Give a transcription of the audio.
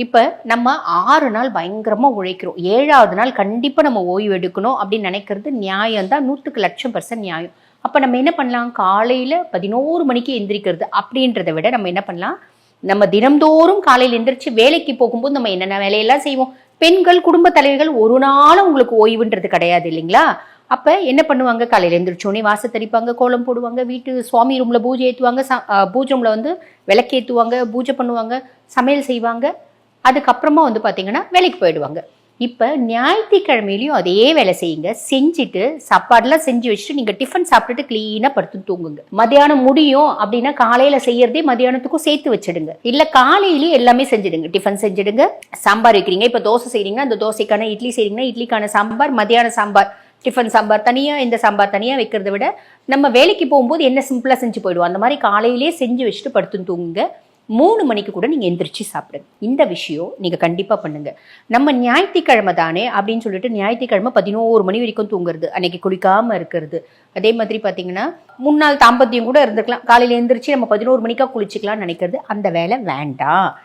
இப்போ நம்ம 6 நாள் பயங்கரமாக உழைக்கிறோம், 7வது நாள் கண்டிப்பாக நம்ம ஓய்வு எடுக்கணும் அப்படின்னு நினைக்கிறது நியாயம் தான், 100% நியாயம். அப்போ நம்ம என்ன பண்ணலாம், காலையில் 11 மணிக்கு எந்திரிக்கிறது அப்படின்றத விட நம்ம என்ன பண்ணலாம், நம்ம தினம்தோறும் காலையில் எந்திரிச்சு வேலைக்கு போகும்போது நம்ம என்னென்ன வேலையெல்லாம் செய்வோம். பெண்கள் குடும்ப தலைவர்கள் ஒரு நாளும் உங்களுக்கு ஓய்வுன்றது கிடையாது இல்லைங்களா. அப்போ என்ன பண்ணுவாங்க, காலையில் எழுந்திரிச்சோடனே வாசத்தடிப்பாங்க, கோலம் போடுவாங்க, வீட்டு சுவாமி ரூமில் பூஜை ஏற்றுவாங்க, பூஜை ரூமில் வந்து விளக்கேற்றுவாங்க, பூஜை பண்ணுவாங்க, சமையல் செய்வாங்க. அதுக்கப்புறமா வந்து பார்த்தீங்கன்னா வேலைக்கு போயிடுவாங்க. இப்போ ஞாயிற்றுக்கிழமையிலையும் அதே வேலை செய்யுங்க. செஞ்சுட்டு சாப்பாடுலாம் செஞ்சு வச்சுட்டு நீங்கள் டிஃபன் சாப்பிட்டுட்டு க்ளீனாக படுத்து தூங்குங்க. மத்தியானம் முடியும் அப்படின்னா காலையில் செய்யறதே மத்தியானத்துக்கும் சேர்த்து வச்சிடுங்க. இல்லை காலையிலேயே எல்லாமே செஞ்சிடுங்க. டிஃபன் செஞ்சிடுங்க. சாம்பார் வைக்கிறீங்க, இப்போ தோசை செய்கிறீங்கன்னா அந்த தோசைக்கான இட்லி செய்கிறீங்கன்னா இட்லிக்கான சாம்பார், மத்தியான சாம்பார், டிஃபன் சாம்பார் தனியாக, இந்த சாம்பார் தனியாக வைக்கிறத விட நம்ம வேலைக்கு போகும்போது என்ன சிம்பிளாக செஞ்சு போயிடுவோம், அந்த மாதிரி காலையிலேயே செஞ்சு வச்சுட்டு படுத்து தூங்குங்க. 3 மணிக்கு கூட நீங்கள் எந்திரிச்சு சாப்பிடுங்க. இந்த விஷயம் நீங்கள் கண்டிப்பாக பண்ணுங்கள். நம்ம ஞாயிற்றுக்கிழமை தானே அப்படின்னு சொல்லிட்டு ஞாயிற்றுக்கிழமை 11 மணி வரைக்கும் தூங்குறது, அன்னைக்கு குளிக்காமல் இருக்கிறது. அதே மாதிரி பார்த்தீங்கன்னா முன்னாள் தாம்பத்தியம் கூட இருந்துக்கலாம், காலையில் எந்திரிச்சு நம்ம 11 மணிக்காக குளிச்சுக்கலாம்னு நினைக்கிறது, அந்த வேலை வேண்டாம்.